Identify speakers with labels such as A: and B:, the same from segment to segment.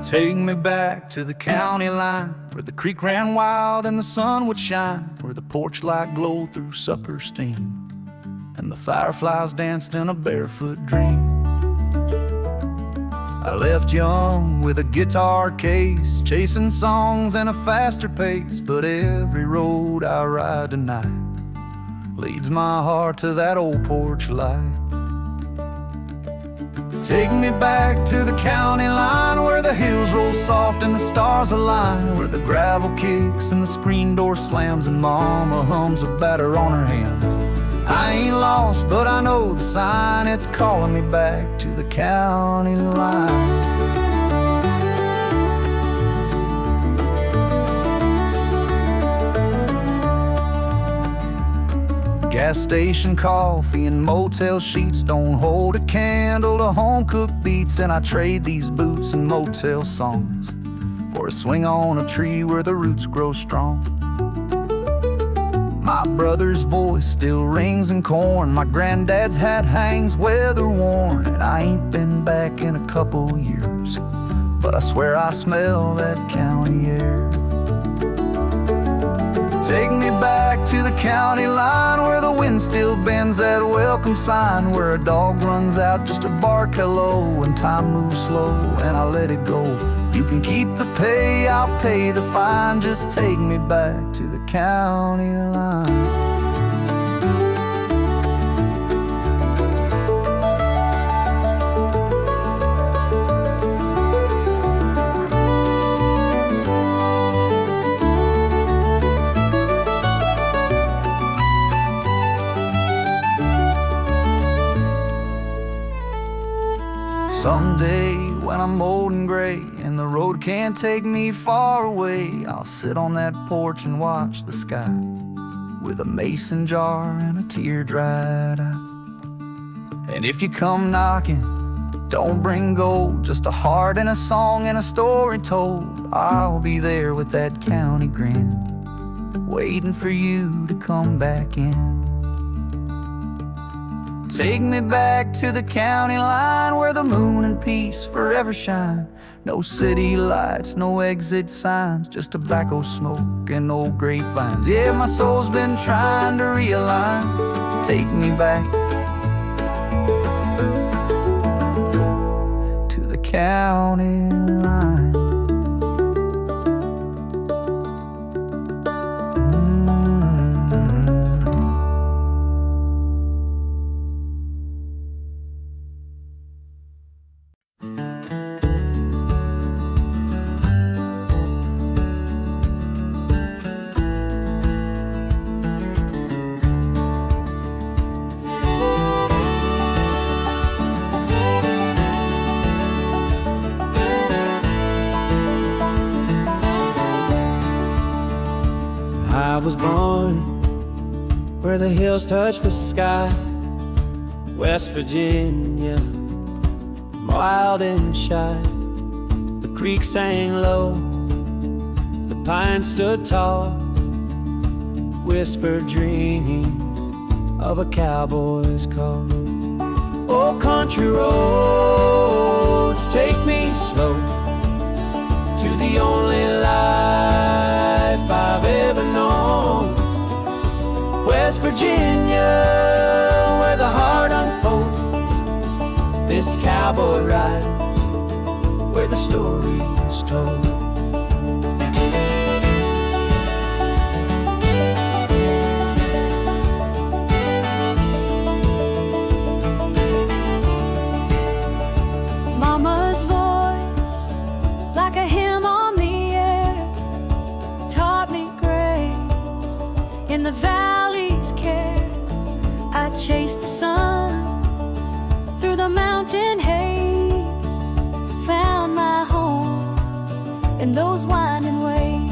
A: Take me back to the county line, where the creek ran wild and the sun would shine, where the porch light glowed through supper steam, and the fireflies danced in a barefoot dream. I left young with a guitar case, chasing songs and a faster pace, but every road I ride tonight leads my heart to that old porch light. Take me back to the county line, where the hills roll soft and the stars align, where the gravel kicks and the screen door slams and mama hums a batter on her hands. I ain't lost, but I know the sign, it's calling me back to the county line. Gas station coffee and motel sheets don't hold a candle to home-cooked beats, and I trade these boots and motel songs for a swing on a tree where the roots grow strong. My brother's voice still rings in corn, my granddad's hat hangs weather-worn, and I ain't been back in a couple years, but I swear I smell that county air. Take me back to the county line, where the wind still bends that welcome sign, where a dog runs out just to bark hello, and time moves slow and I let it go. You can keep the pay, I'll pay the fine, just take me back to the county line. Someday, when I'm old and gray and the road can't take me far away, I'll sit on that porch and watch the sky with a mason jar and a tear-dried eye. And if you come knocking, don't bring gold, just a heart and a song and a story told. I'll be there with that county grin, waiting for you to come back in. Take me back to the county line, where the moon and peace forever shine. No city lights, no exit signs, just tobacco smoke and old grapevines. Yeah, my soul's been trying to realign. Take me back to the county line.
B: I was born where the hills touch the sky, West Virginia, wild and shy. The creek sang low, the pines stood tall, whispered dreams of a cowboy's call. Oh, country roads, take me slow to the only life I've ever known. West Virginia, where the heart unfolds. This cowboy rides where the story's told.
C: Mama's voice, like a hymn on the air, taught me grace in the valley's care. I chased the sun through the mountain haze, found my home in those winding ways.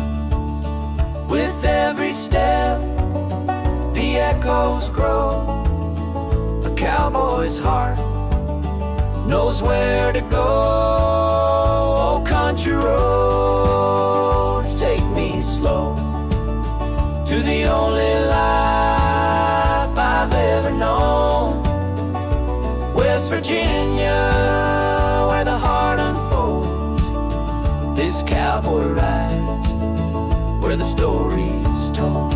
B: With every step, the echoes grow. A cowboy's heart knows where to go. Oh, country roads, take me slow to the only life I've ever known. West Virginia, where the heart unfolds. is Cowboy Rides, where the story is told.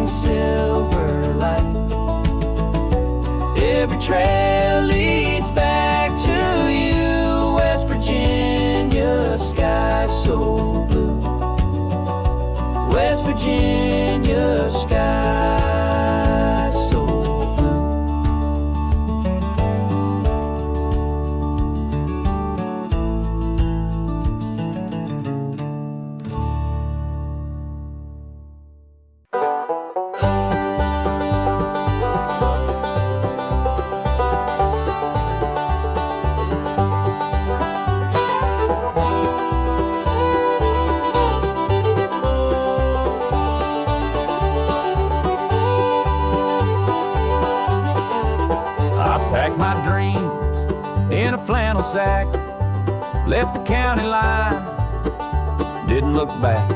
B: Silver light. Every trail leads back to you, West Virginia sky so blue. West Virginia sky so blue.
A: In a flannel sack, left the county line, didn't look back.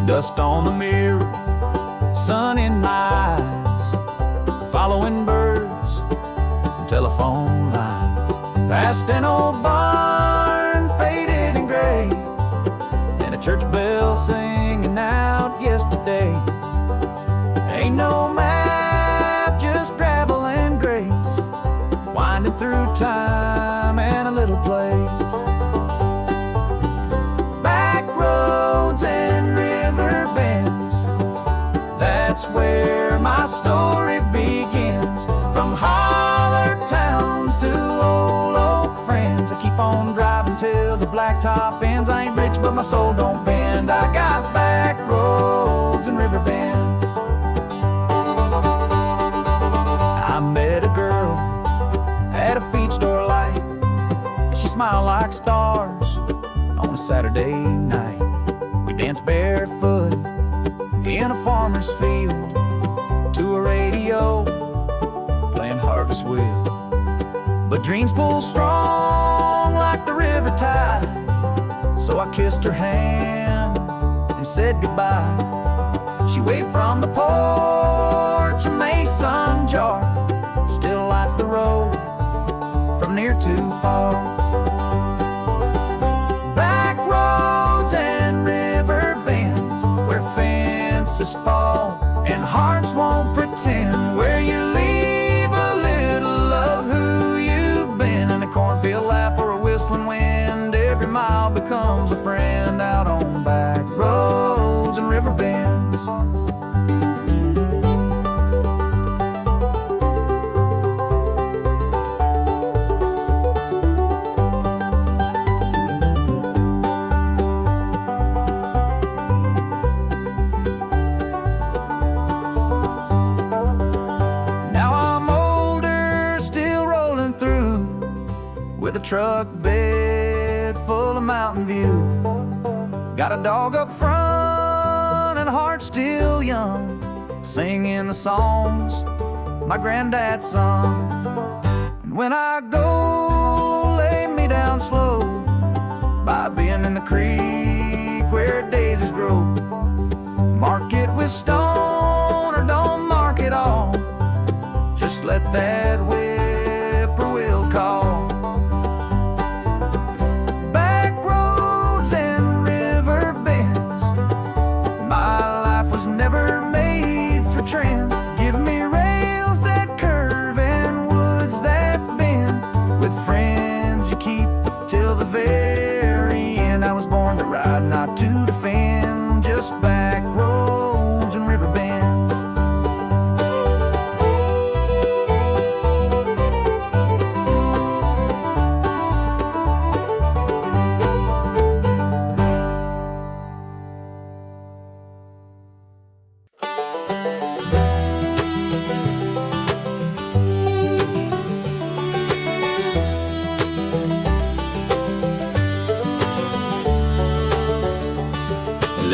A: Dust on the mirror, sun in my eyes, following birds, telephone lines. Past an old barn, faded and gray, and a church bell singing out yesterday. Ain't no map, just gravel and grace, winding through time and a little place. Back roads and river bends, that's where my story begins. From holler towns to old oak friends, I keep on driving till the blacktop ends. I ain't rich but my soul don't bend. I got back roads and river bends. I met a girl at a feed store light. She smiled like stars on a Saturday night. We danced barefoot in a farmer's field to a radio playing Harvest Wheel. But dreams pull strong like the river tide, so I kissed her hand and said goodbye. She waved from the porch, a mason jar still lights the road from near to far. Back roads and river bends, where fences fall and hearts won't pretend, where you leave a little of who you've been. In a cornfield laugh or a whistling wind, every mile becomes a friend. Out on back roads and river bends. With a truck bed full of mountain view, got a dog up front and a heart still young, singing the songs my granddad sung. And when I go, lay me down slow by being in the creek where daisies grow. Mark it with stone or don't mark it all, just let that whippoorwill call. Never made for trends. Give me rails that curve and woods that bend, with friends you keep till the very end. I was born to ride, not to defend. Just back roads and river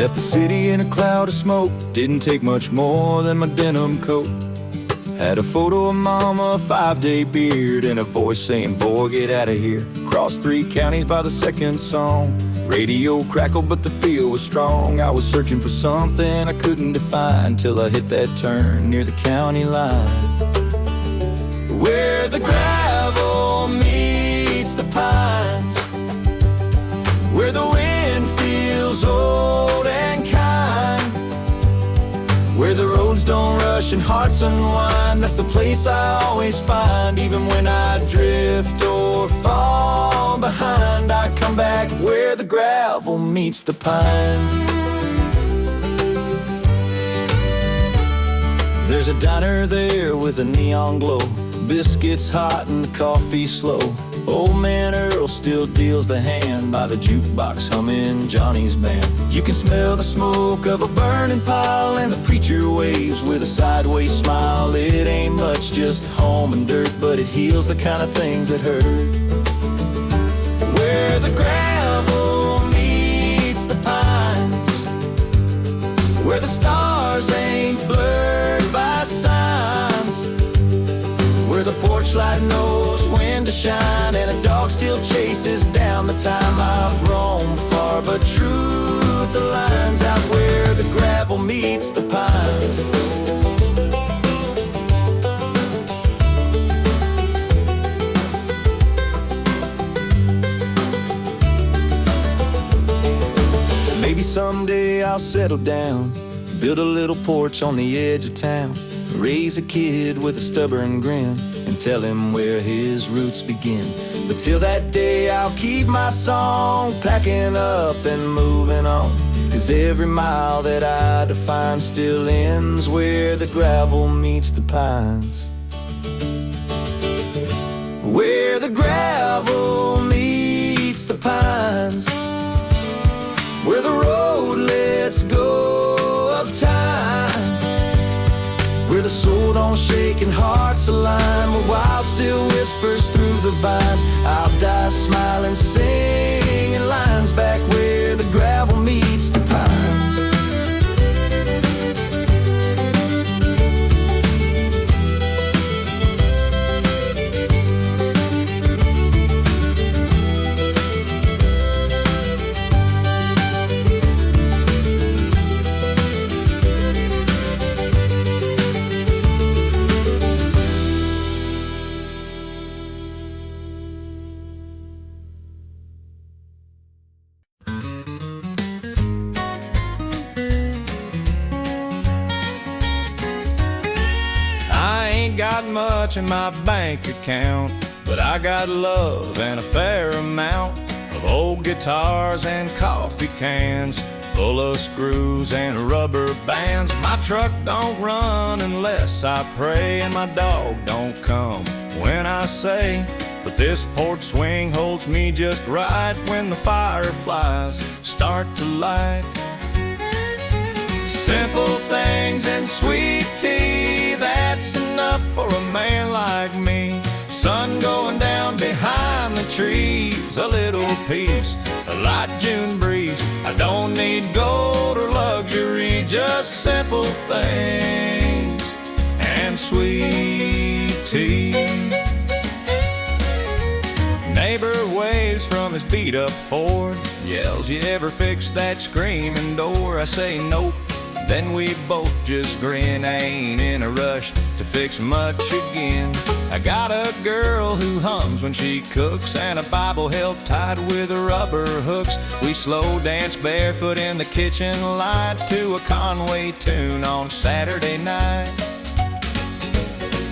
A: Left the city in a cloud of smoke. Didn't take much more than my denim coat. Had a photo of mama, a 5-day beard, and a voice saying, boy, get out of here. Crossed 3 counties by the second song. Radio crackled, but the feel was strong. I was searching for something I couldn't define, till I hit that turn near the county line, where the gravel meets the pines, where the wind feels old and kind, where the roads don't rush and hearts unwind. That's the place I always find. Even when I drift or fall behind, I come back where the gravel meets the pines. There's a diner there with a neon glow, biscuits hot and coffee slow. Old man Earl still deals the hand by the jukebox humming Johnny's band. You can smell the smoke of a burning pile, and the preacher waves with a sideways smile. It ain't much, just home and dirt, but it heals the kind of things that hurt. Where the gravel meets the pines, where the stars ain't blurred by signs, where the porch light knows when to shine, and a dog still chases down the time. I've roamed far, but truth aligns out where the gravel meets the pines. Maybe someday I'll settle down, build a little porch on the edge of town, raise a kid with a stubborn grin, and tell him where his roots begin. But till that day I'll keep my song, packing up and moving on, 'cause every mile that I define still ends where the gravel meets the pines. Where the gravel meets the pines, where the road lets go of time, where the soul don't shake and hearts align, where wild still whispers through the vine. I'll die smiling, singing lines back where the gravel meets the pines. Got much in my bank account, but I got love and a fair amount of old guitars and coffee cans full of screws and rubber bands. My truck don't run unless I pray, and my dog don't come when I say, but this porch swing holds me just right when the fireflies start to light. Simple things and sweet tea, that's enough for a man like me. Sun going down behind the trees, a little peace, a light June breeze. I don't need gold or luxury, just simple things and sweet tea. Neighbor waves from his beat up Ford, yells, you ever fix that screaming door? I say nope. Then we both just grin. I ain't in a rush to fix much again. I got a girl who hums when she cooks, and a Bible held tight with rubber hooks. We slow dance barefoot in the kitchen light to a Conway tune on Saturday night.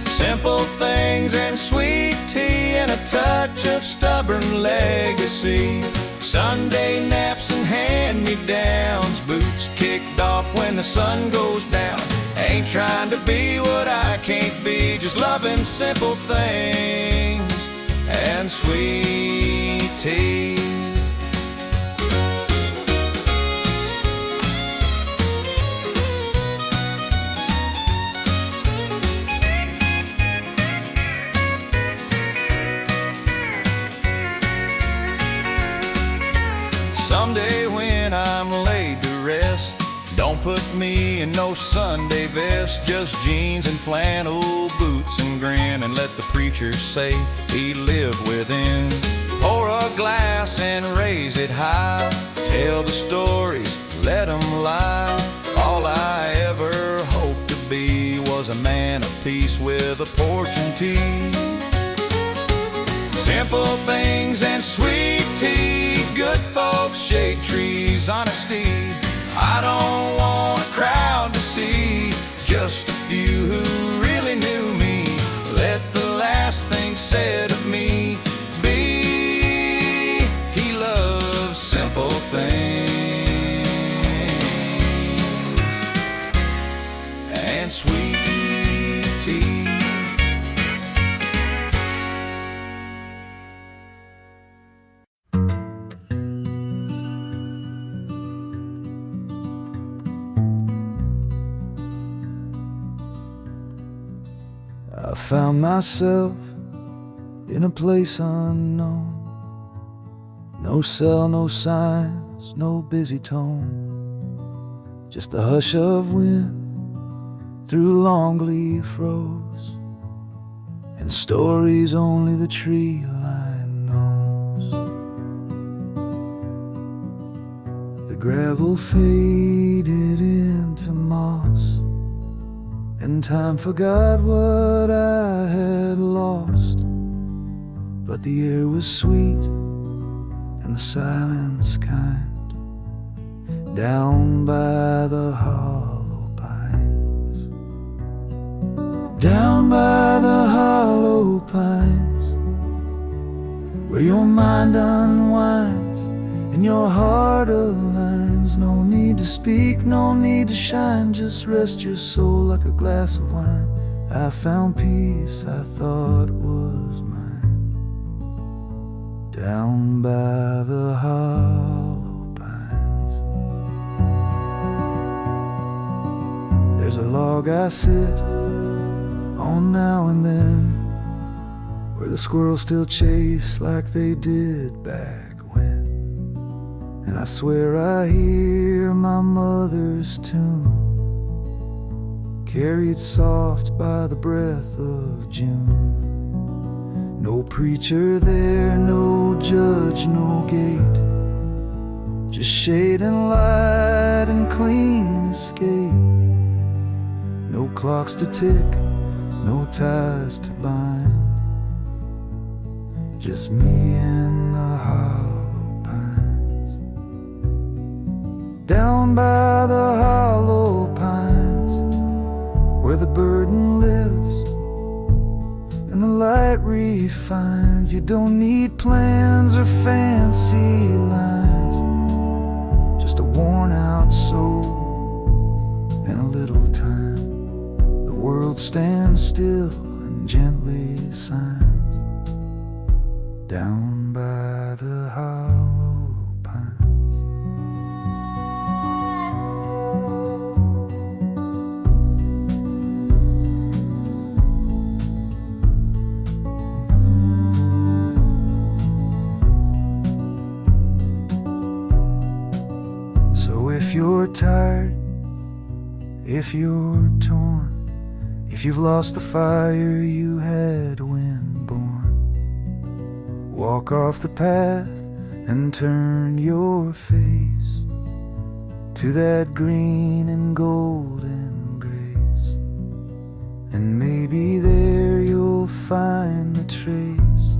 A: Simple things and sweet tea and a touch of stubborn legacy. Sunday naps and hand-me-downs, boots kicked off when the sun goes down. Ain't trying to be what I can't be, just loving simple things and sweet tea. Someday when I'm laid to rest,
D: Don't put me in no Sunday vest, just jeans and flannel boots and grin, and let the preacher say he lived within. Pour a glass and raise it high, tell the stories, let them lie. All I ever hoped to be was a man of peace with a porch and tea. Simple things and sweet tea, good folks, shade trees, honesty. I don't want a crowd to see, just a few who really knew me. Let the last thing said of me be, he loves simple things and sweet tea.
A: I found myself in a place unknown. No cell, no signs, no busy tone. Just the hush of wind through long leaf rows, and stories only the tree line knows. The gravel faded into moss, and time forgot what I had lost. But the air was sweet and the silence kind, down by the hollow pines. Down by the hollow pines, where your mind unwinds and your heart aligns. No need to speak, no need to shine, just rest your soul like a glass of wine. I found peace I thought was mine, down by the hollow pines. There's a log I sit on now and then, where the squirrels still chase like they did back when. And I swear I hear my mother's tune, carried soft by the breath of June. No preacher there, no judge, no gate, just shade and light and clean escape. No clocks to tick, no ties to bind, just me and the hollow pines. Down by the hollow pines, where the burden lives and the light refines. You don't need plans or fancy lines, just a worn out soul and a little time. The world stands still and gently signs, down by the hollow pines. So if you're tired, if you're torn, if you've lost the fire you had when born, walk off the path and turn your face to that green and golden grace, and maybe there you'll find the trace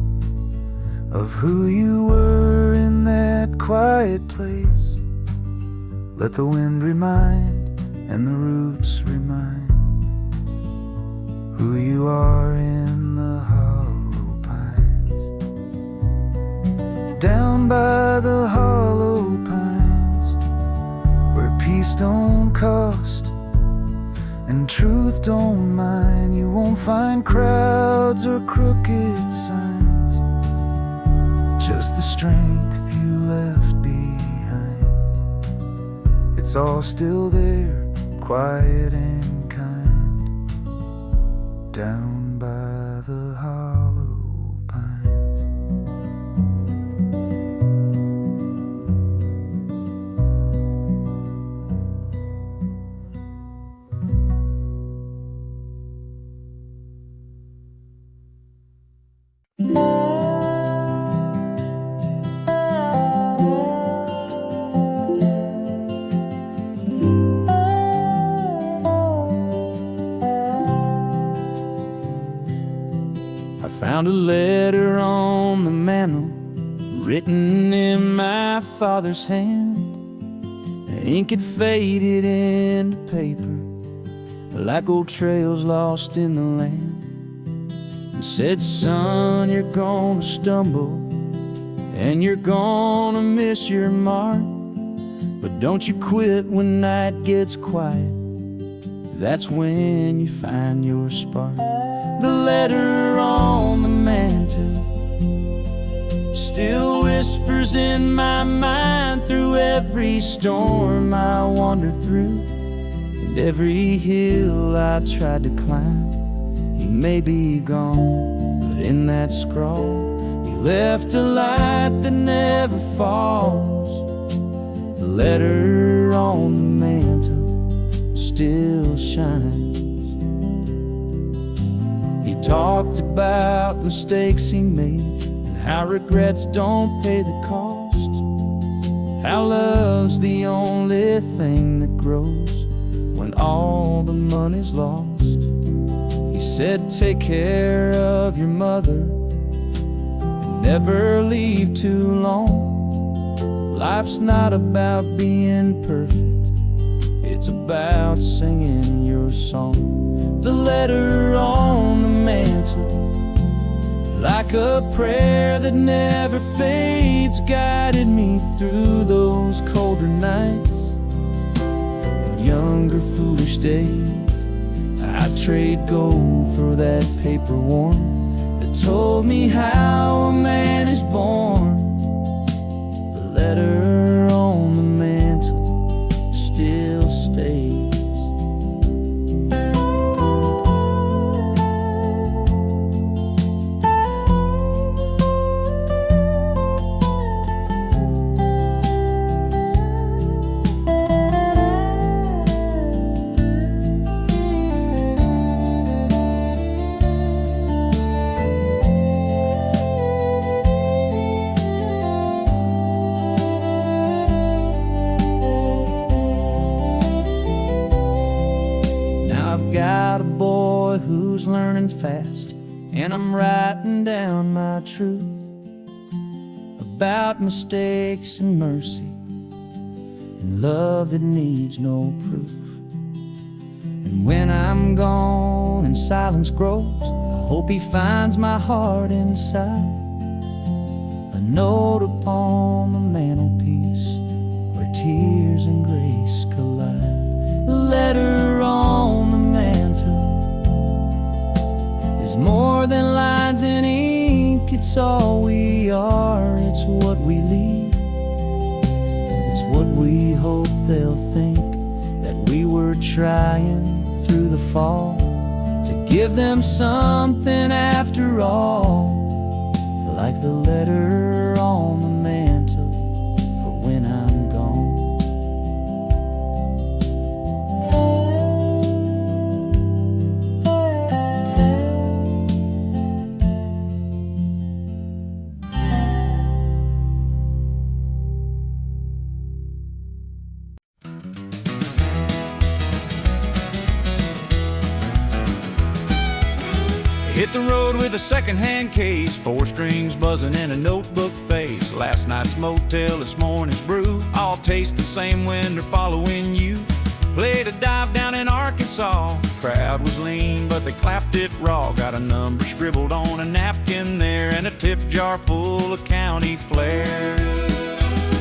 A: of who you were in that quiet place. Let the wind remind and the roots remind who you are in the hollow pines. Down by the hollow pines, where peace don't cost and truth don't mind. You won't find crowds or crooked signs, just the strength you left behind. It's all still there, quiet and kind, down by the hollow pines.
B: a letter on the mantel, written in my father's hand. The ink had faded into paper, like old trails lost in the land, and said, son, you're gonna stumble, and you're gonna miss your mark, but don't you quit when night gets quiet. That's when you find your spark. The letter on the mantel still whispers in my mind through every storm I wandered through, and every hill I tried to climb. He may be gone, but in that scrawl he left a light that never falls. The letter on the mantel still shines. He talked about mistakes he made, and how regrets don't pay the cost, how love's the only thing that grows when all the money's lost. He said, take care of your mother and never leave too long. Life's not about being perfect, it's about singing your song. The letter on the mantel, like a prayer that never fades, guided me through those colder nights and younger foolish days. I'd trade gold for that paper worn that told me how a man is born. The letter on the mantel still stays. Got a boy who's learning fast, and I'm writing down my truth about mistakes and mercy and love that needs no proof. And when I'm gone and silence grows, I hope he finds my heart inside, a note upon the mantelpiece where tears and grace collide. The letter on the mantel is more than lines and ink. It's all we are, it's what we leave, it's what we hope they'll think, that we were trying through the fall to give them something after all, like the letter on the mantel for when I'm gone.
D: Hit the road with a second-hand case, 4 strings buzzing in a notebook face. Last night's motel, this morning's brew, all taste the same when they're following you. Played a dive down in Arkansas, crowd was lean but they clapped it raw. Got a number scribbled on a napkin there and a tip jar full of county flair.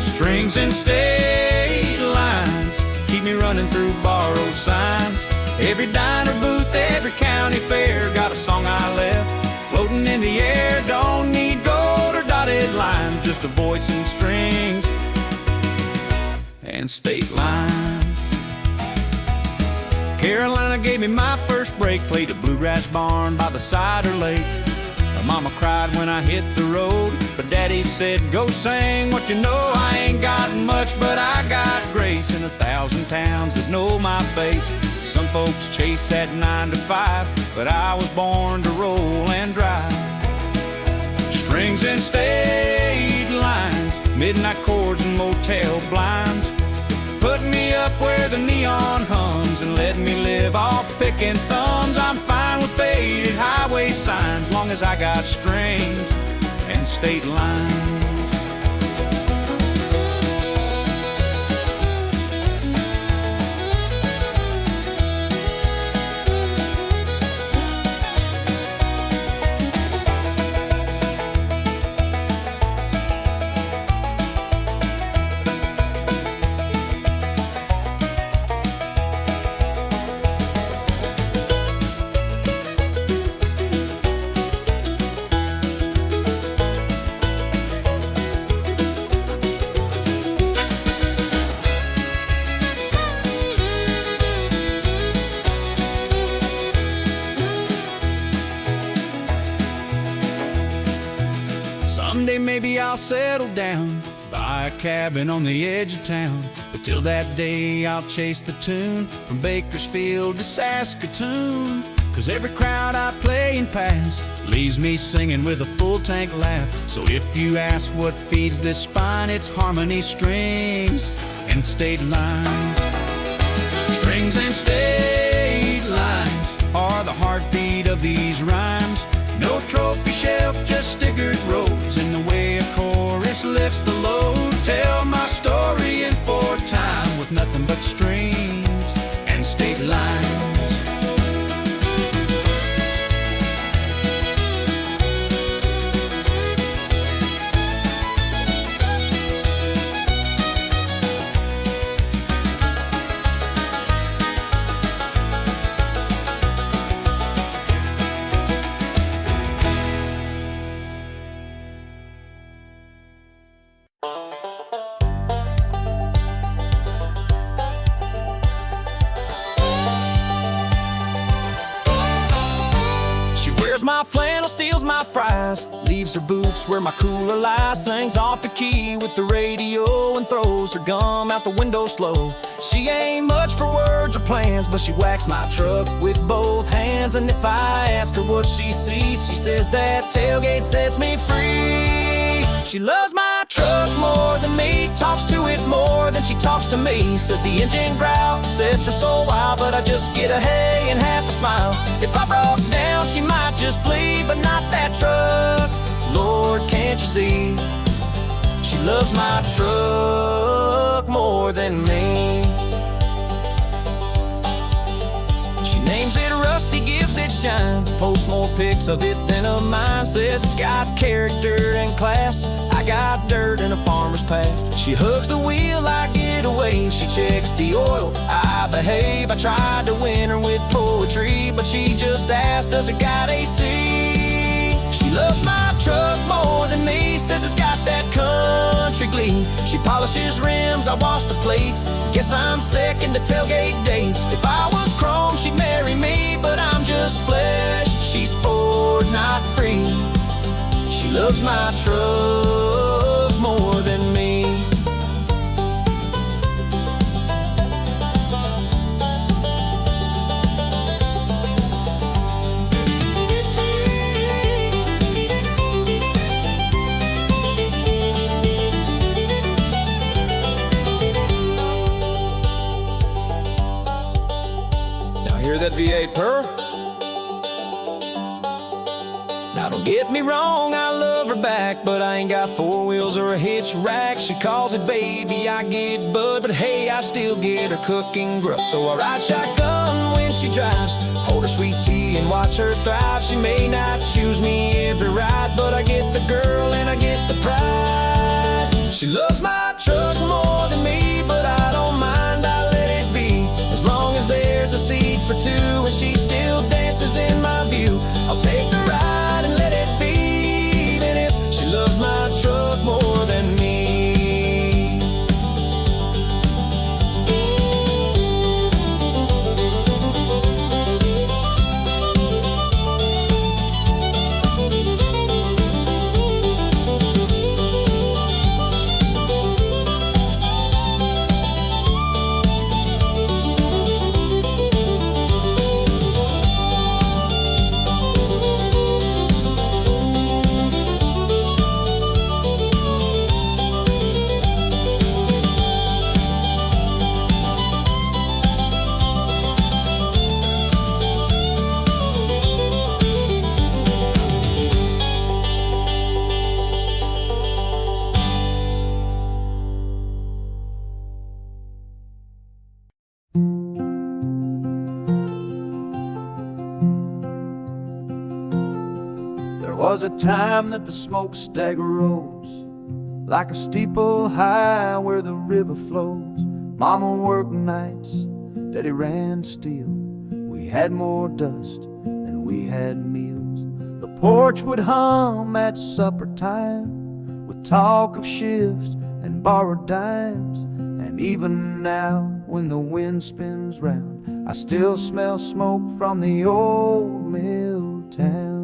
D: Strings and state lines keep me running through borrowed signs. Every diner booth, every county fair, got a song I left floating in the air. Don't need gold or dotted lines, just a voice and strings and state lines. Carolina gave me my first break, played a bluegrass barn by the cider lake. My mama cried when I hit the road, but daddy said, go sing what you know. I ain't got much, but I got grace in 1,000 towns that know my face. Some folks chase that 9 to 5, but I was born to roll and drive. Strings and state lines, midnight chords and motel blinds, put me up where the neon hums and let me live off picking thumbs. I'm fine with
E: faded highway signs, long as I got strings and state lines. Someday maybe I'll settle down, buy a cabin on the edge of town. But till that day I'll chase the tune from Bakersfield to Saskatoon. 'Cause every crowd I play and pass leaves me singing with a full tank laugh. So if you ask what feeds this spine, it's harmony, strings and state lines. Strings and state lines are the heartbeat of these rhymes. No trophy shelf, just stickered rows, and the way a chorus lifts the load. Tell my story in 4-time with nothing but strings and state lines. My flannel steals my fries, leaves her boots where my cooler lies, sings off the key with the radio and throws her gum out the window slow. She ain't much for words or plans, but she whacks my truck with both hands. And if I ask her what she sees, she says that tailgate sets me free. She loves my truck more than me, talks to it more than she talks to me. Says the engine growl sets her soul wild, but I just get a hey and half a smile. If I broke down, she might just flee, but not that truck. Lord, can't you see? She loves my truck more than me. She names it Rusty, gives it shine, posts more pics of it than of mine. Says it's got character and class, I got dirt and a farmer's past. She hugs the wheel, I get a wave. She checks the oil, I behave. I tried to win her with poetry, but she just asked, does it got AC? She loves my truck more than me, says it's got that country glee. She polishes rims, I wash the plates, guess I'm second to tailgate dates. If I was chrome, she'd marry me, but I'm just flesh. She's Ford, not free. She loves my truck more than me. Hear that V8 purr? Now don't get me wrong, I love her back, but I ain't got 4 wheels or a hitch rack. She calls it baby, I get bud, but hey, I still get her cooking grub. So I ride shotgun when she drives, hold her sweet tea and watch her thrive. She may not choose me every ride, but I get the girl and I get the pride. She loves my truck more than me, but I don't mind, I let it be. As long as there's a seat for two and she still dances in my view, I'll take the ride and let it be, even if she loves my truck more than me.
A: was a time that the smokestack rose like a steeple high where the river flows. Mama worked nights, Daddy ran steel. We had more dust than we had meals. The porch would hum at supper time with talk of shifts and borrowed dimes. And even now, when the wind spins round, I still smell smoke from the old mill town.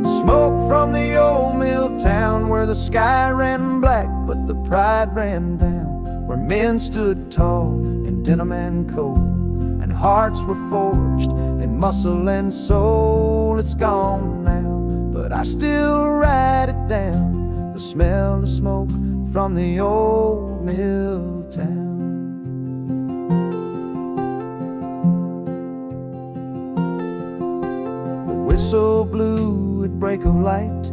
A: Smoke from the old mill town where the sky ran black but the pride ran down, where men stood tall in denim and coal, and hearts were forged in muscle and soul. It's gone now, but I still write it down, the smell of smoke from the old mill town. The whistle blew at break of light,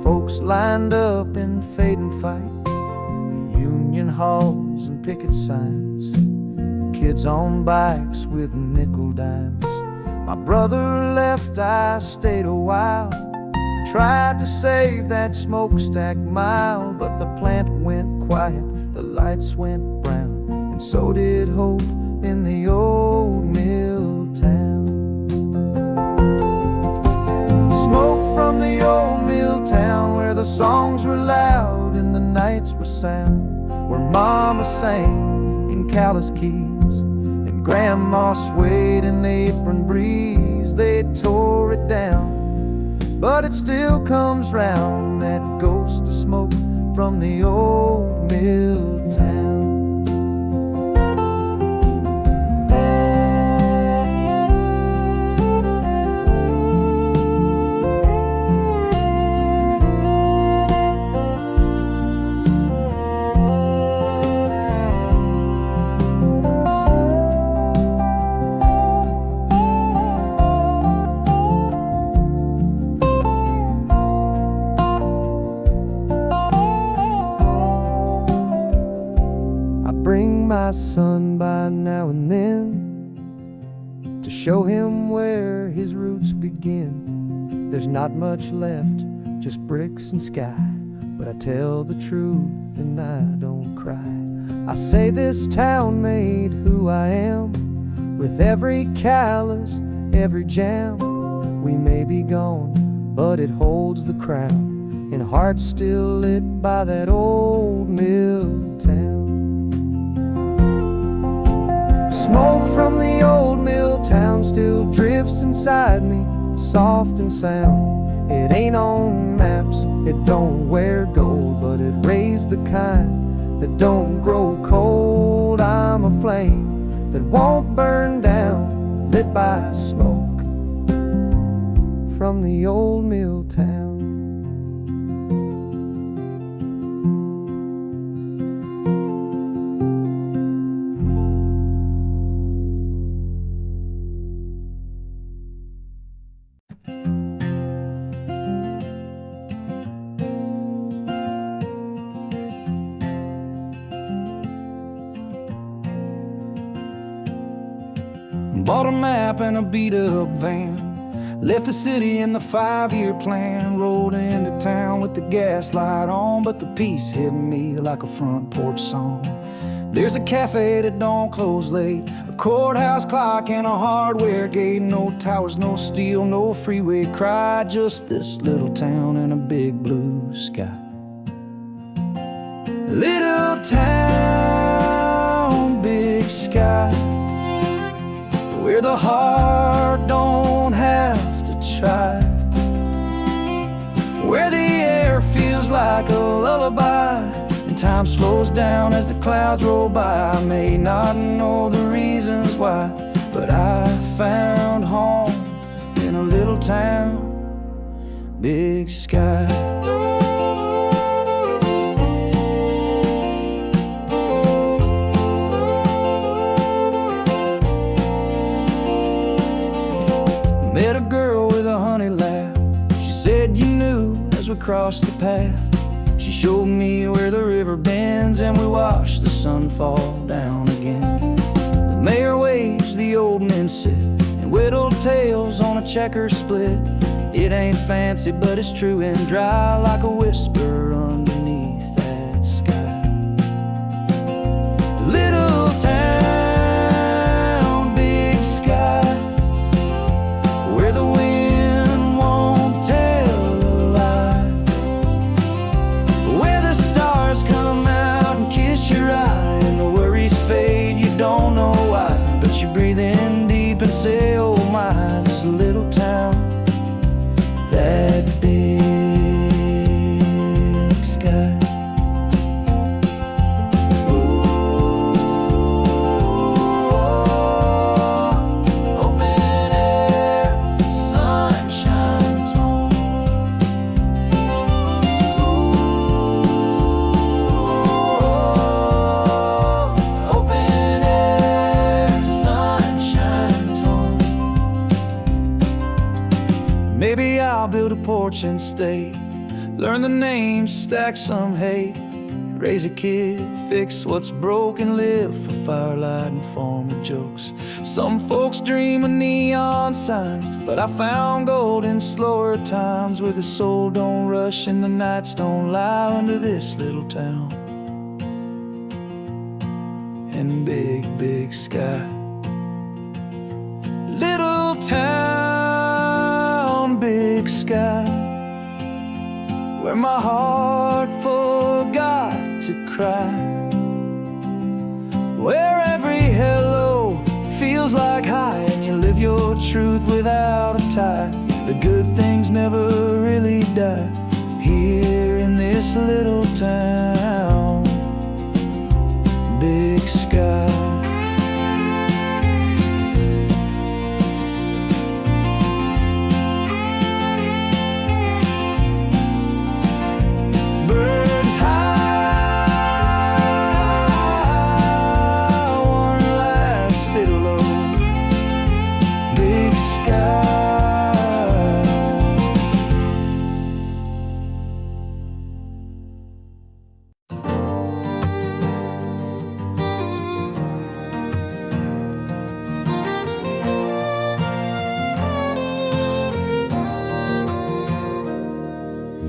A: folks lined up in fading fight, the union halls and picket signs, kids on bikes with nickel dimes. My brother left, I stayed a while, tried to save that smokestack mile, but the plant went quiet, the lights went brown, and so did hope in the old mill town. Smoke from the old mill town where the songs were loud and the nights were sound, where Mama sang in callous keys and Grandma swayed in the apron breeze. They tore it down, but it still comes round, that ghost of smoke from the old mill town. My son by now and then to show him where his roots begin. There's not much left, just bricks and sky, but I tell the truth and I don't cry. I say this town made who I am, with every callous, every jam. We may be gone, but it holds the crown in hearts still lit by that old mill town. Smoke from the old mill town still drifts inside me, soft and sound. It ain't on maps, it don't wear gold, but it raised the kind that don't grow cold. I'm a flame that won't burn down, lit by smoke from the old mill town.
F: Bought a map and a beat-up van, left the city in the 5-year plan, rolled into town with the gas light on, but the peace hit me like a front porch song. There's a cafe that don't close late, a courthouse clock and a hardware gate, no towers, no steel, no freeway cry, just this little town and a big blue sky. Little town, big sky, where the heart don't have to try, where the air feels like a lullaby and time slows down as the clouds roll by. I may not know the reasons why, but I found home in a little town, big sky. Met a girl with a honey laugh, she said you knew as we crossed the path. She showed me where the river bends and we watched the sun fall down again. The mayor waves, the old men sit, and whittled tails on a checker split. It ain't fancy, but it's true and dry, like a whisper underneath that sky. Little town, big sky, where the wind won't tell a lie, where the stars come out and kiss your eye, and the worries fade, you don't know why, but you breathe in deep and say, oh my, this little town, that big sky. Open air, sunshine tone. Open air, sunshine tone. Maybe I'll build a porch and stay, learn the names, stack some hay, raise a kid, fix what's broken, live for firelight and farmer jokes. Some folks dream of neon signs, but I found gold in slower times, where the soul don't rush and the nights don't lie, under this little town and big, big sky. Little town, big sky, where my heart forgot to cry, where every hello feels like hi, and you live your truth without a tie. The good things never really die here in this little town, big sky. Birds high, one last fiddle low, big sky.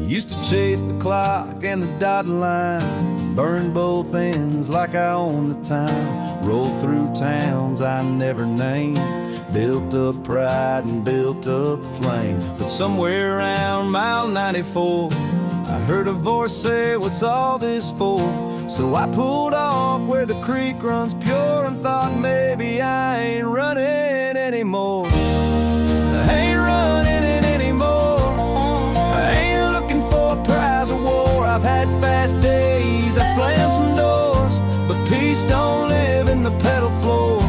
E: Used to chase the clock and the dotted line, burn both ends like I owned the town. Rolled through towns I never named, built up pride and built up flame. But somewhere around mile 94, I heard a voice say, what's all this for? So I pulled off where the creek runs pure and thought maybe I ain't running anymore. I ain't running anymore. I ain't looking for a prize or war. I've had fast days, I've slammed some doors, but peace don't live in the pedal floor.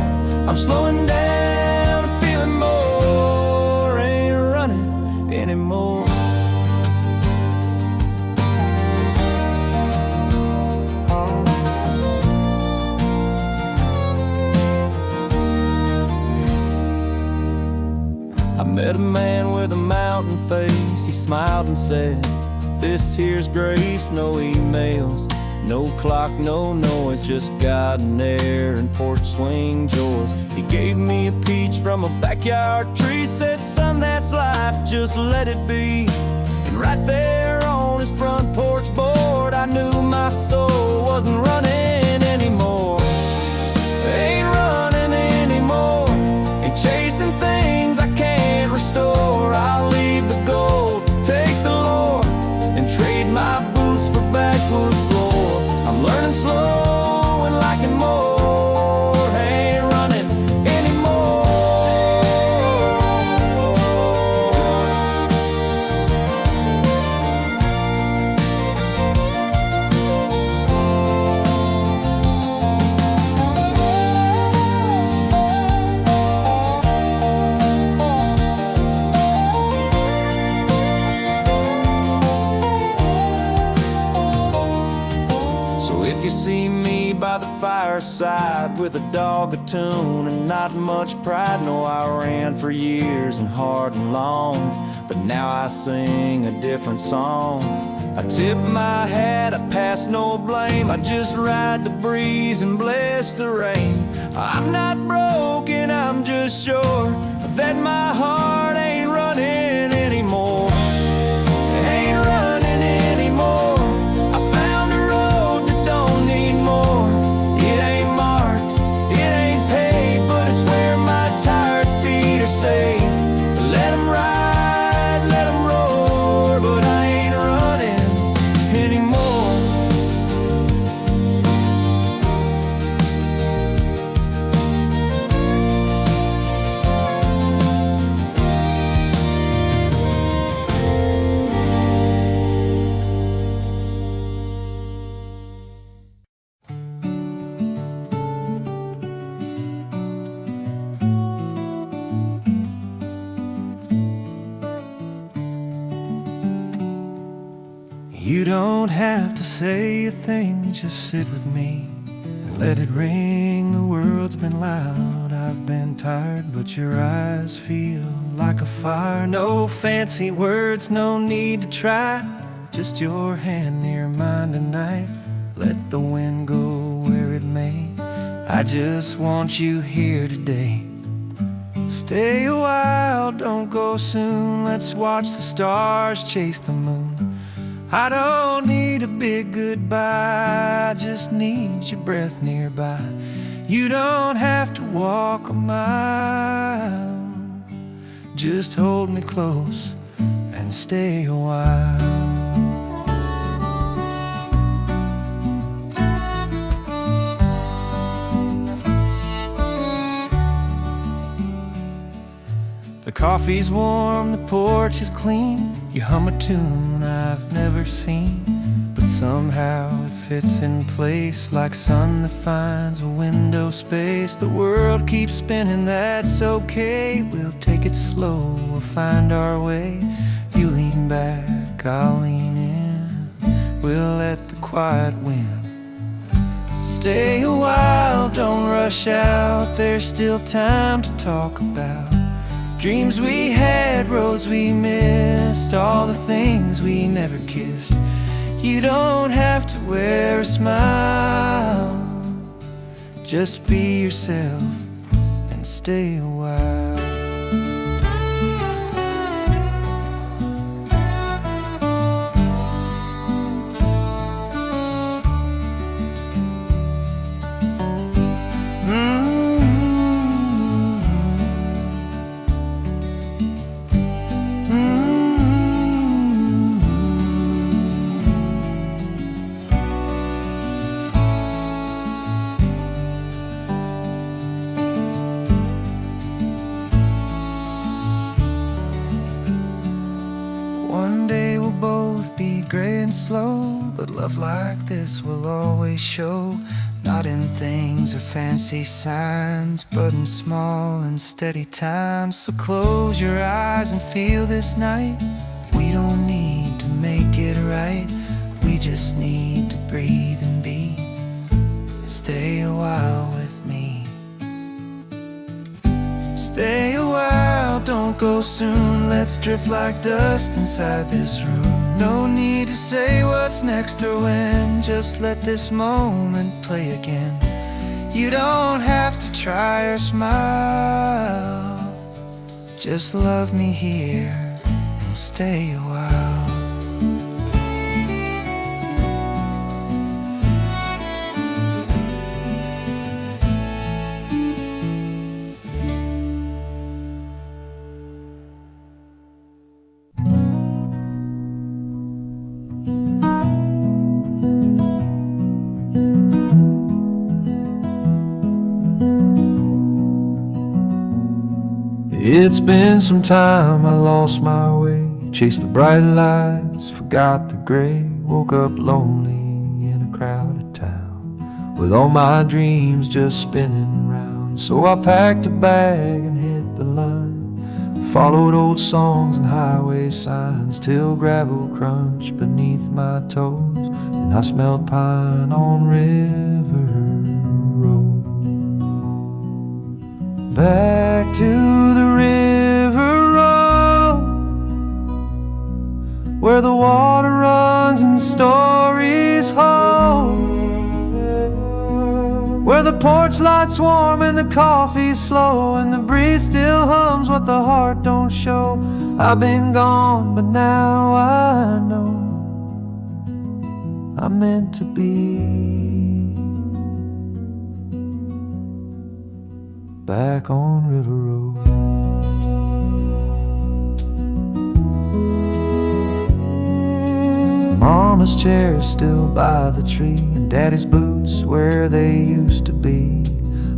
E: I'm slowing down and feeling more. Ain't running anymore. I met a man with a mountain face. He smiled and said, this here's grace. No emails, no clock, no noise, just God and air and porch swing joys. He gave me a peach from a backyard tree, said, son, that's life, just let it be. And right there on his front porch board, I knew my soul wasn't running anymore. Ain't running anymore. Ain't chasing things I can't restore. I'll leave the gold, take the Lord, and trade my boots for backwoods floor. I'm learning slow and liking more. Ain't running anymore. So if you see me by the fireside with a dog, a tune, and not much pride, no, I ran for years and hard and long, but now I sing a different song. I tip my hat, I pass no blame, I just ride the breeze and bless the rain. I'm not broken, I'm just sure of that my heart ain't running anymore. Ain't running anymore. I found a road that don't need more. It ain't marked, it ain't paved, but it's where my tired feet are safe. Let 'em ride, let 'em roar, but I ain't running anymore. You don't have to say a thing, just sit with me and let it ring. The world's been loud, I've been tired, but your eyes feel like a fire. No fancy words, no need to try, just your hand near mine tonight. Let the wind go where it may, I just want you here today. Stay a while, don't go soon, let's watch the stars chase the moon. I don't need a big goodbye, I just need your breath nearby. You don't have to walk a mile, just hold me close and stay a while. The coffee's warm, the porch is clean. You hum a tune I've never seen, but somehow it fits in place like sun that finds a window space. The world keeps spinning, that's okay. We'll take it slow, we'll find our way. You lean back, I'll lean in. We'll let the quiet win. Stay a while, don't rush out. There's still time to talk about dreams we had, roads we missed, all the things we never kissed. You don't have to wear a smile, just be yourself and stay a while. One day we'll both be gray and slow, but love like this will always show. Not in things or fancy signs, but in small and steady times. So close your eyes and feel this night. We don't need to make it right, we just need to breathe and be. Stay a while with me. Stay a while, don't go soon. Let's drift like dust inside this room. No need to say what's next or when, just let this moment play again. You don't have to try or smile, just love me here and stay a while. It's been some time, I lost my way, chased the bright lights, forgot the gray. Woke up lonely in a crowded town, with all my dreams just spinning round. So I packed a bag and hit the line, followed old songs and highway signs, till gravel crunched beneath my toes, and I smelled pine on River Road. Back to the river road, where the water runs and stories hold, where
B: where the porch light's warm and the coffee's slow, and the breeze still hums what the heart don't show. I've been gone, but now I know I'm meant to be back on River Road. Mama's chair is still by the tree, and Daddy's boots where they used to be.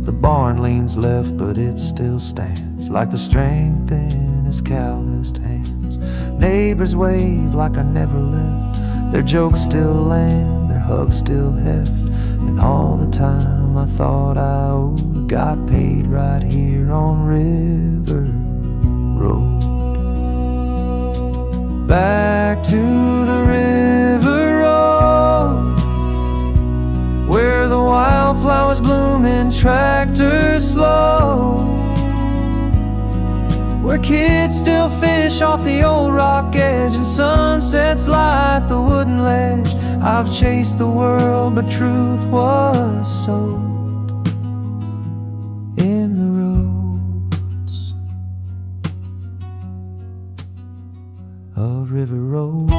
B: The barn leans left, but it still stands like the strength in his calloused hands. Neighbors wave like I never left. Their jokes still land, their hugs still heft. And all the time I thought I owed got paid right here on River Road. Back to the river road, where the wildflowers bloom in tractors slow, where kids still fish off the old rock edge and sunsets light the wooden ledge. I've chased the world, but truth was sold in the roads of River Road.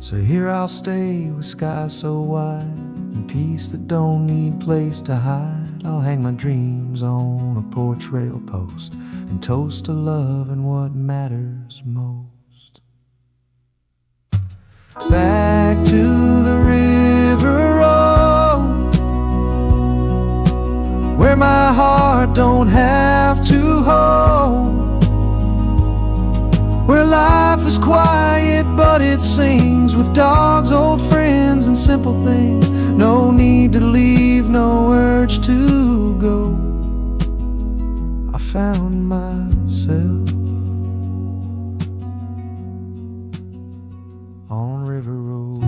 B: So here I'll stay with skies so wide and peace that don't need place to hide. I'll hang my dreams on a porch rail post and toast to love and what matters most. Back to the river road, where my heart don't have to hold, where life is quiet but it sings, with dogs, old friends and simple things. No need to leave, no urge to go. I found myself on River Road.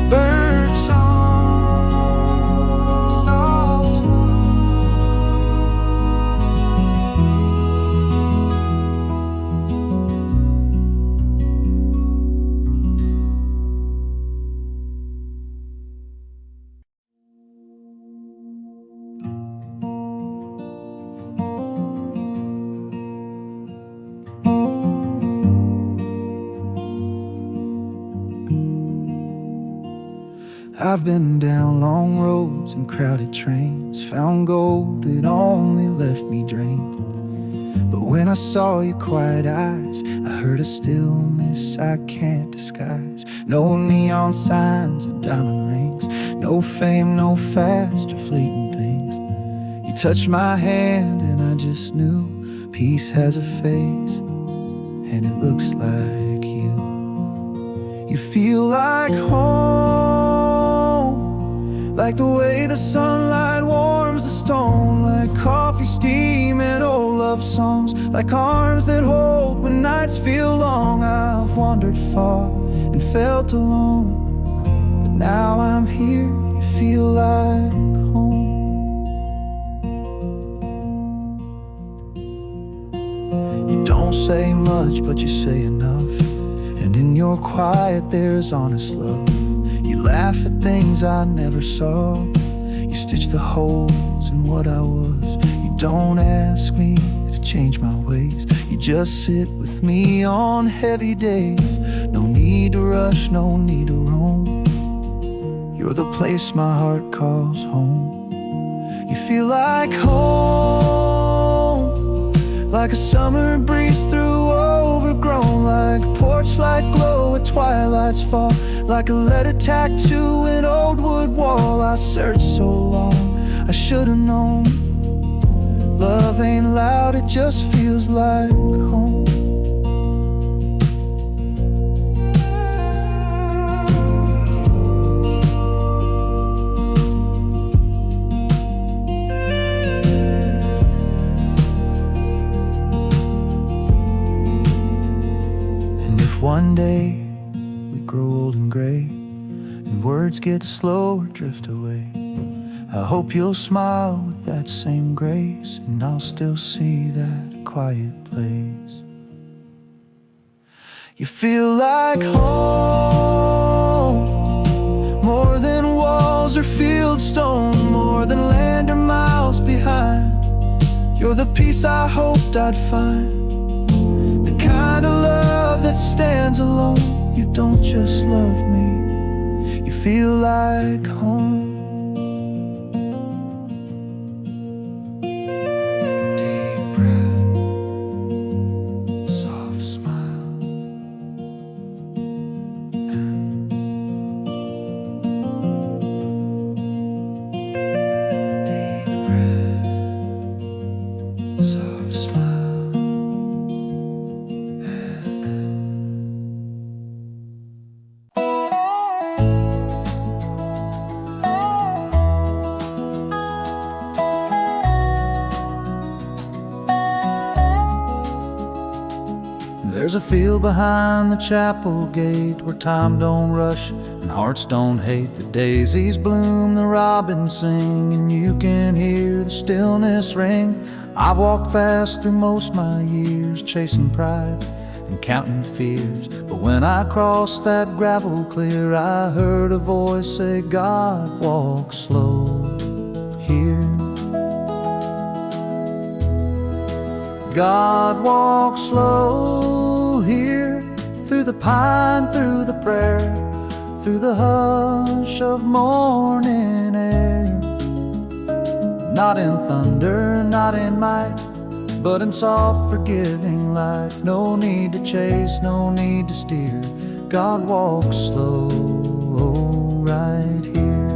B: Bird song, soft
F: I've been down long roads and crowded trains, found gold that only left me drained. But when I saw your quiet eyes, I heard a stillness I can't disguise. No neon signs or diamond rings, no fame, no fast or fleeting things. You touched my hand and I just knew peace has a face, and it looks like you. You feel like home, like the way the sunlight warms the stone, like coffee, steam, and old love songs, like arms that hold when nights feel long. I've wandered far and felt alone, but now I'm here, you feel like home. You don't say much, but you say enough, and in your quiet there's honest love. You laugh at things I never saw, you stitch the holes in what I was. You don't ask me to change my ways, you just sit with me on heavy days. No need to rush, no need to roam, you're the place my heart calls home. You feel like home, like a summer breeze through overgrown, like a porch light glow at twilight's fall, like a letter tacked to an old wood wall. I searched so long, I should've known. Love ain't loud, it just feels like home.
A: grow old and gray, and words get slow or drift away. I hope you'll smile with that same grace, and I'll still see that quiet place. You feel like home, more than walls or field stone, more than land or miles behind. You're the peace I hoped I'd find, the kind of love that stands alone. You don't just love me, you feel like home. There's a field behind the chapel gate where time don't rush and hearts don't hate. The daisies bloom, the robins sing, and you can hear the stillness ring. I've walked fast through most my years, chasing pride and counting fears. But when I crossed that gravel clear, I heard a voice say, God walks slow here. God walks slow here, through the pine, through the prayer, through the hush of morning air. Not in thunder, not in might, but in soft forgiving light. No need to chase, no need to steer. God walks slow right here.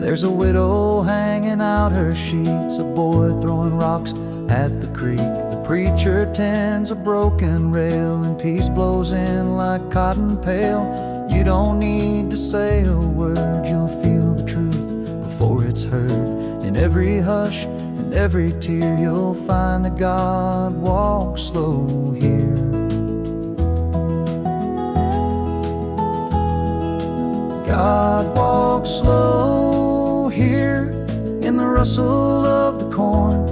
A: There's a widow hanging out her sheets, a boy throwing rocks at the creek. The preacher tends a broken rail, and peace blows in like cotton pale. You don't need to say a word, you'll feel the truth before it's heard. In every hush and every tear, you'll find that God walks slow here. God walks slow here, in the rustle of the corn,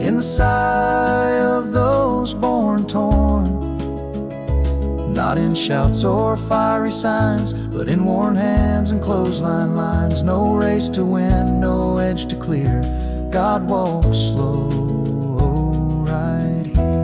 A: in the sigh of those born torn. Not in shouts or fiery signs, but in worn hands and clothesline lines. No race to win, no edge to clear. God walks slow right here.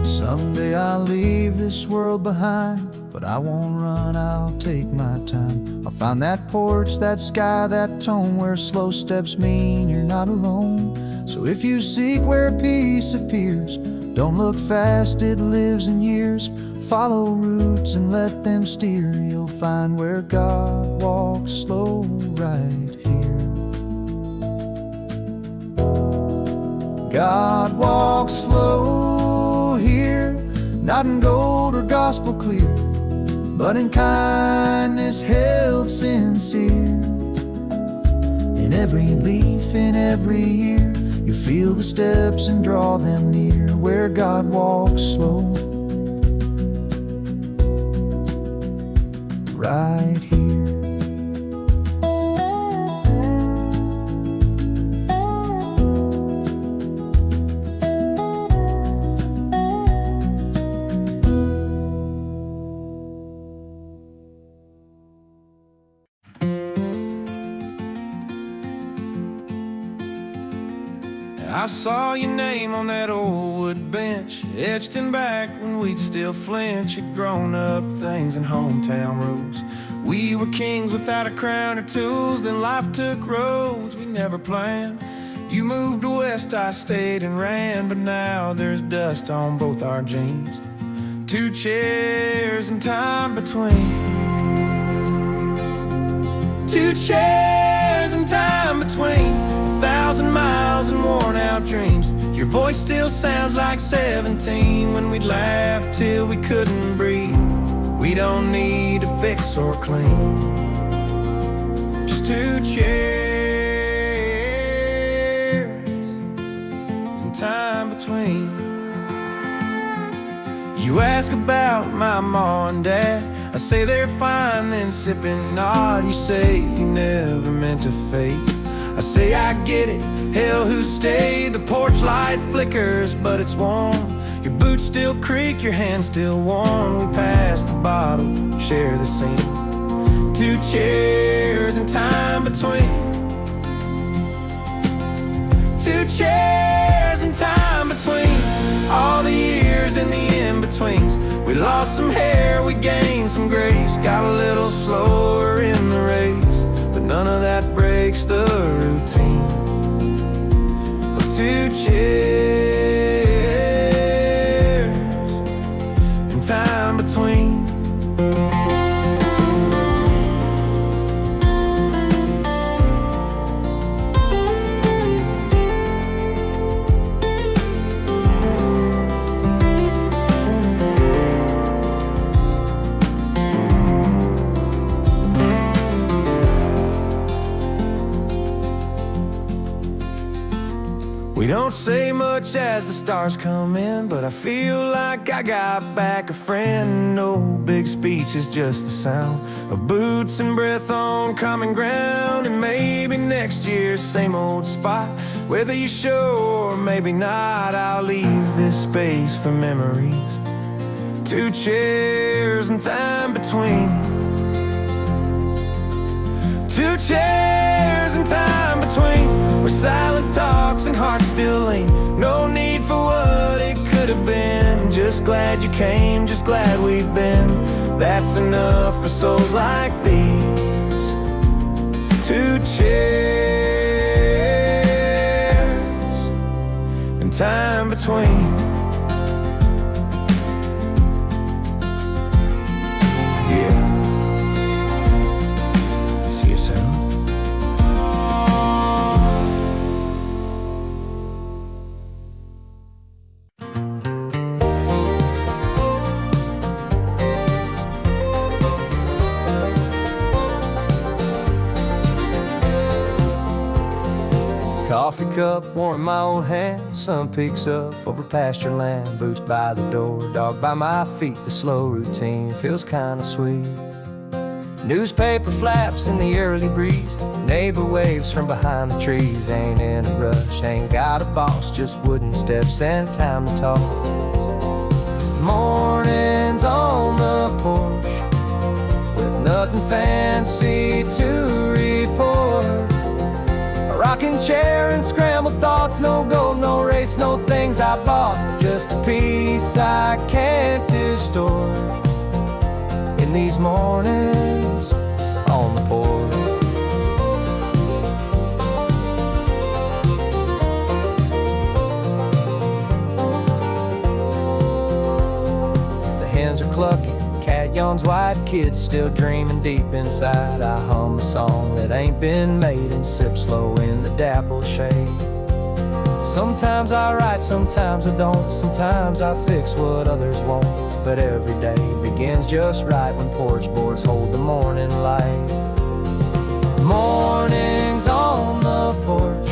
A: Someday I'll leave this world behind, but I won't run, I'll take my time. I'll find that porch, that sky, that tone, where slow steps mean you're not alone. So if you seek where peace appears, don't look fast, it lives in years. Follow roots and let them steer. You'll find where God walks slow right here. God walks slow here, not in gold or gospel clear, but in kindness held sincere. In every leaf, in every year, you feel the steps and draw them near. Where God walks slow right here.
E: I saw your name on that old wood bench, etched in back when we'd still flinch. Had grown up things in hometown rules. We were kings without a crown or tools. Then life took roads we never planned. You moved west, I stayed and ran, but now there's dust on both our jeans. 2 chairs and time between.
B: Two chairs and time between 1,000 miles and worn out dreams. Your voice still sounds like 17 when we'd laugh till we couldn't breathe. We don't need to fix or clean, just two chairs and time between. You ask about my ma and dad, I say they're fine, then sip and nod. You say you never meant to fade, I say I get it, hell who stayed? The porch light flickers but it's warm. Your boots still creak, your hands still warm. We pass the bottle, share the scene. Two chairs and time between. Two chairs and time between. All the years and the in-betweens. We lost some hair, we gained some grace. Got a little slower in the race, but none of that breaks the routine of two chairs and time between. We don't say much as the stars come in, but I feel like I got back a friend. No big speech, is just the sound of boots and breath on common ground. And maybe next year, same old spot, whether you show or maybe not, I'll leave this space for memories. Two chairs and time between. Two chairs and time between, where silence talks and hearts still lean. No need for what it could have been. Just glad you came, just glad we've been. That's enough for souls like these. Two chairs and time between.
E: Coffee cup warm in my old hand, sun peeks up over pasture land. Boots by the door, dog by my feet. The slow routine feels kinda sweet. Newspaper flaps in the early breeze, neighbor waves from behind the trees. Ain't in a rush, ain't got a boss, just wooden steps and time to talk. Mornings on the porch, with nothing fancy to report. A rocking chair and scrambled thoughts, no gold, no race, no things I bought, just a piece I can't distort. In these mornings on the porch, the hens are clucking, cat yawns wide, kids still dreaming deep inside. I hum a song that ain't been made and sip slow in the dapple shade. Sometimes I write, sometimes I don't, sometimes I fix what others won't. But every day begins just right when porch boards hold the morning light. Mornings on the porch,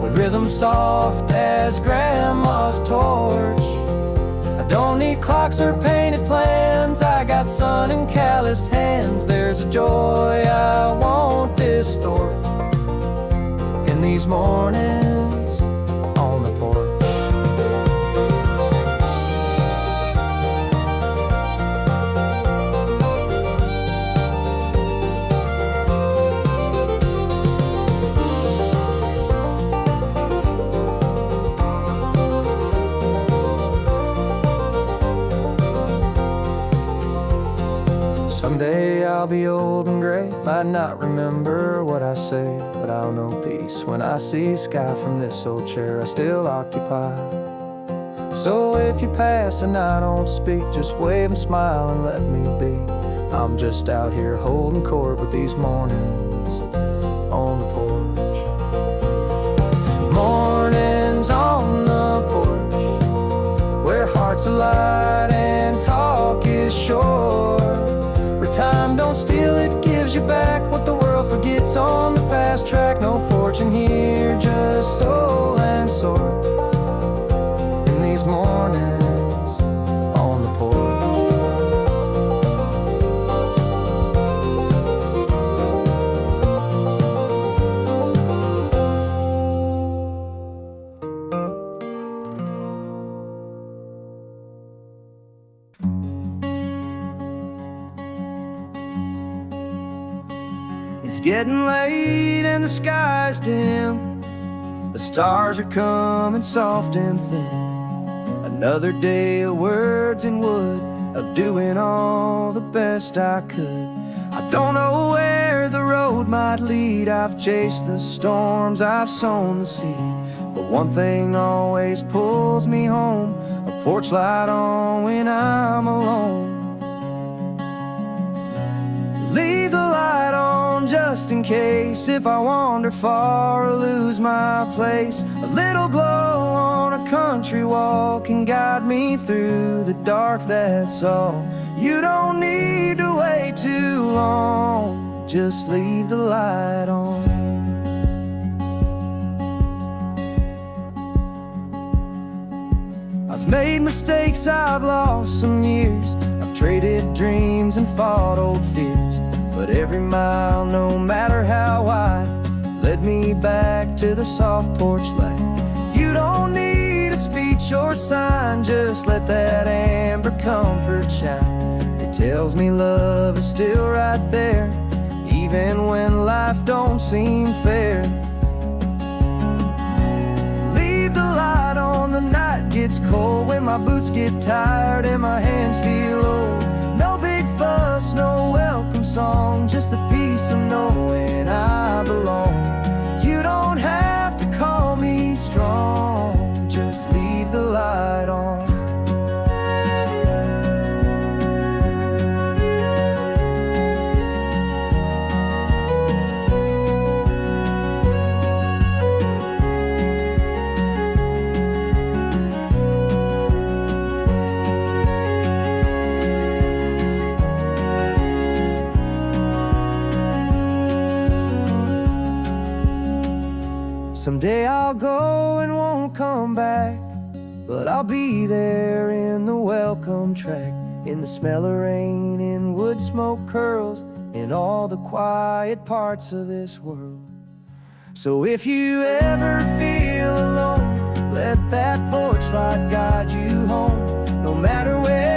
E: with rhythm soft as grandma's torch. I don't need clocks or painted plans, I got sun and calloused hands. There's a joy I won't distort in these mornings on the porch. Someday I'll be old and gray, might not remember what I say, but I'll know peace when I see sky from this old chair I still occupy. So if you pass and I don't speak, just wave and smile and let me be.
A: I'm just out here holding court with these mornings on the porch. Mornings on the porch, where hearts are light and talk is short, where time don't steal, it gives you back what the world forgets on the fast track. No fortune here, just soul and sword in these mornings on the porch. It's getting late and the sky's dim. The stars are coming soft and thin. Another day of words and wood, of doing all the best I could. I don't know where the road might lead. I've chased the storms, I've sown the seed, but one thing always pulls me home: a porch light on when I'm alone. Leave the light on just in case, if I wander far or lose my place. A little glow on a country wall can guide me through the dark, that's all. You don't need to wait too long, just leave the light on. I've made mistakes, I've lost some years, I've traded dreams and fought old fears, but every mile, no matter how wide, led me back to the soft porch light. You don't need a speech or sign, just let that amber comfort shine. It tells me love is still right there, even when life don't seem fair. Leave the light on, the night gets cold, when my boots get tired and my hands feel old. No big fuss, no welcome song, just the peace of knowing I belong. You don't have to call me strong, just leave the light on. Someday I'll go and won't come back, but I'll be there in the welcome track, in the smell of rain, in wood smoke curls, in all the quiet parts of this world. So if you ever feel alone, let that porch light guide you home. No matter where